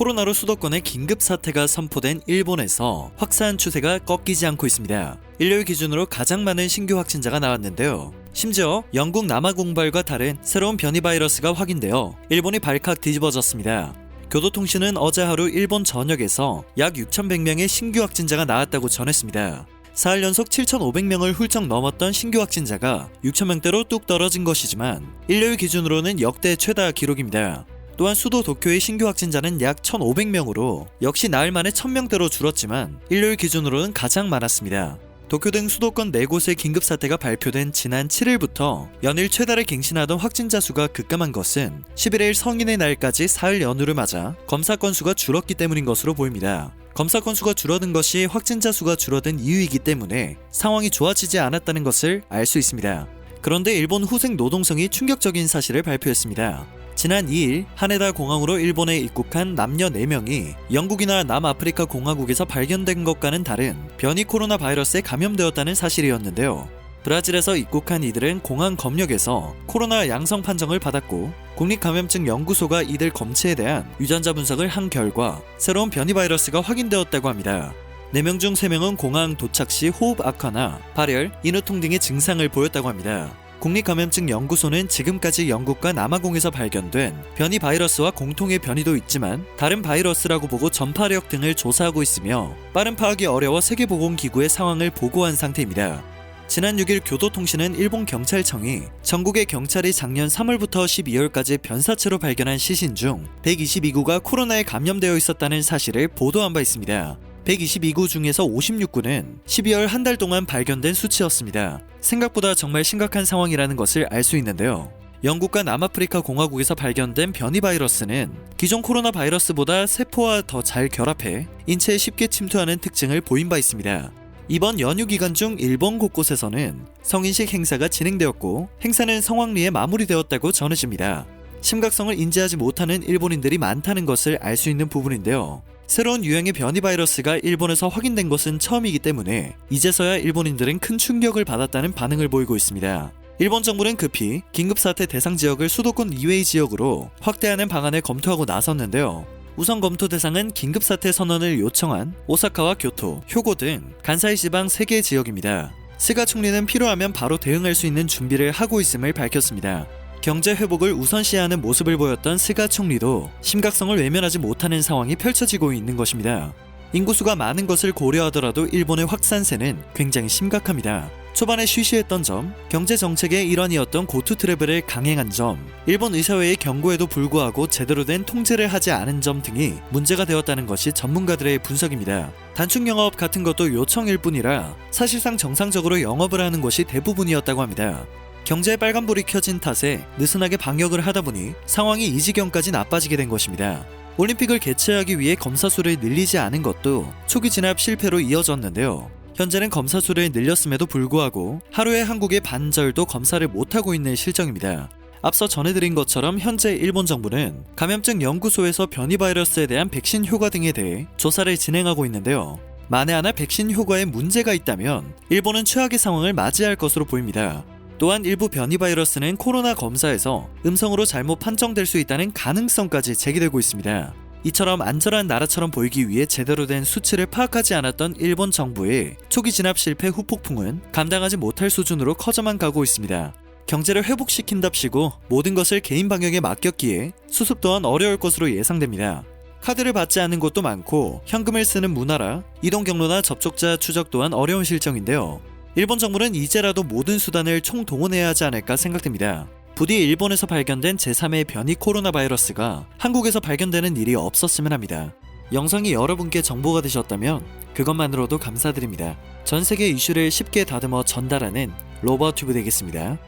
코로나로 수도권에 긴급 사태가 선포된 일본에서 확산 추세가 꺾이지 않고 있습니다. 일요일 기준으로 가장 많은 신규 확진자가 나왔는데요. 심지어 영국 남아 공발과 다른 새로운 변이 바이러스가 확인되어 일본이 발칵 뒤집어졌습니다. 교도통신은 어제 하루 일본 전역에서 약 6,100명의 신규 확진자가 나왔다고 전했습니다. 4일 연속 7,500명을 훌쩍 넘었던 신규 확진자가 6,000명대로 뚝 떨어진 것이지만 일요일 기준으로는 역대 최다 기록입니다. 또한 수도 도쿄의 신규 확진자는 약 1,500명으로 역시 나흘 만에 1,000명대로 줄었지만 일요일 기준으로는 가장 많았습니다. 도쿄 등 수도권 4곳의 긴급사태가 발표된 지난 7일부터 연일 최다를 갱신하던 확진자 수가 급감한 것은 11일 성인의 날까지 사흘 연휴를 맞아 검사 건수가 줄었기 때문인 것으로 보입니다. 검사 건수가 줄어든 것이 확진자 수가 줄어든 이유이기 때문에 상황이 좋아지지 않았다는 것을 알 수 있습니다. 그런데 일본 후생 노동성이 충격적인 사실을 발표했습니다. 지난 2일 하네다 공항으로 일본에 입국한 남녀 4명이 영국이나 남아프리카 공화국에서 발견된 것과는 다른 변이 코로나 바이러스에 감염되었다는 사실이었는데요. 브라질에서 입국한 이들은 공항 검역에서 코로나 양성 판정을 받았고 국립감염증연구소가 이들 검체에 대한 유전자 분석을 한 결과 새로운 변이 바이러스가 확인되었다고 합니다. 4명 중 3명은 공항 도착 시 호흡 악화나 발열, 인후통 등의 증상을 보였다고 합니다. 국립감염증연구소는 지금까지 영국과 남아공에서 발견된 변이 바이러스와 공통의 변이도 있지만 다른 바이러스라고 보고 전파력 등을 조사하고 있으며 빠른 파악이 어려워 세계보건기구의 상황을 보고한 상태입니다. 지난 6일 교도통신은 일본 경찰청이 전국의 경찰이 작년 3월부터 12월까지 변사체로 발견한 시신 중 122구가 코로나에 감염되어 있었다는 사실을 보도한 바 있습니다. 122구 중에서 56구는 12월 한 달 동안 발견된 수치였습니다. 생각보다 정말 심각한 상황이라는 것을 알 수 있는데요. 영국과 남아프리카 공화국에서 발견된 변이 바이러스는 기존 코로나 바이러스보다 세포와 더 잘 결합해 인체에 쉽게 침투하는 특징을 보인 바 있습니다. 이번 연휴 기간 중 일본 곳곳에서는 성인식 행사가 진행되었고 행사는 성황리에 마무리되었다고 전해집니다. 심각성을 인지하지 못하는 일본인들이 많다는 것을 알 수 있는 부분인데요. 새로운 유형의 변이 바이러스가 일본에서 확인된 것은 처음이기 때문에 이제서야 일본인들은 큰 충격을 받았다는 반응을 보이고 있습니다. 일본 정부는 급히 긴급사태 대상 지역을 수도권 이외의 지역으로 확대하는 방안을 검토하고 나섰는데요. 우선 검토 대상은 긴급사태 선언을 요청한 오사카와 교토, 효고 등 간사이 지방 3개 지역입니다. 스가 총리는 필요하면 바로 대응할 수 있는 준비를 하고 있음을 밝혔습니다. 경제 회복을 우선시하는 모습을 보였던 스가 총리도 심각성을 외면하지 못하는 상황이 펼쳐지고 있는 것입니다. 인구수가 많은 것을 고려하더라도 일본의 확산세는 굉장히 심각합니다. 초반에 쉬쉬했던 점, 경제 정책의 일환이었던 고투 트래블을 강행한 점, 일본 의사회의 경고에도 불구하고 제대로 된 통제를 하지 않은 점 등이 문제가 되었다는 것이 전문가들의 분석입니다. 단축 영업 같은 것도 요청일 뿐이라 사실상 정상적으로 영업을 하는 것이 대부분이었다고 합니다. 경제에 빨간불이 켜진 탓에 느슨하게 방역을 하다 보니 상황이 이 지경까지 나빠지게 된 것입니다. 올림픽을 개최하기 위해 검사 수를 늘리지 않은 것도 초기 진압 실패로 이어졌는데요. 현재는 검사 수를 늘렸음에도 불구하고 하루에 한국의 반절도 검사를 못하고 있는 실정입니다. 앞서 전해드린 것처럼 현재 일본 정부는 감염증 연구소에서 변이 바이러스에 대한 백신 효과 등에 대해 조사를 진행하고 있는데요. 만에 하나 백신 효과에 문제가 있다면 일본은 최악의 상황을 맞이할 것으로 보입니다. 또한 일부 변이 바이러스는 코로나 검사에서 음성으로 잘못 판정될 수 있다는 가능성까지 제기되고 있습니다. 이처럼 안전한 나라처럼 보이기 위해 제대로 된 수치를 파악하지 않았던 일본 정부의 초기 진압 실패 후폭풍은 감당하지 못할 수준으로 커져만 가고 있습니다. 경제를 회복시킨답시고 모든 것을 개인 방역에 맡겼기에 수습 또한 어려울 것으로 예상됩니다. 카드를 받지 않는 곳도 많고 현금을 쓰는 문화라 이동 경로나 접촉자 추적 또한 어려운 실정인데요. 일본 정부는 이제라도 모든 수단을 총동원해야 하지 않을까 생각됩니다. 부디 일본에서 발견된 제3의 변이 코로나 바이러스가 한국에서 발견되는 일이 없었으면 합니다. 영상이 여러분께 정보가 되셨다면 그것만으로도 감사드립니다. 전 세계 이슈를 쉽게 다듬어 전달하는 로버튜브 되겠습니다.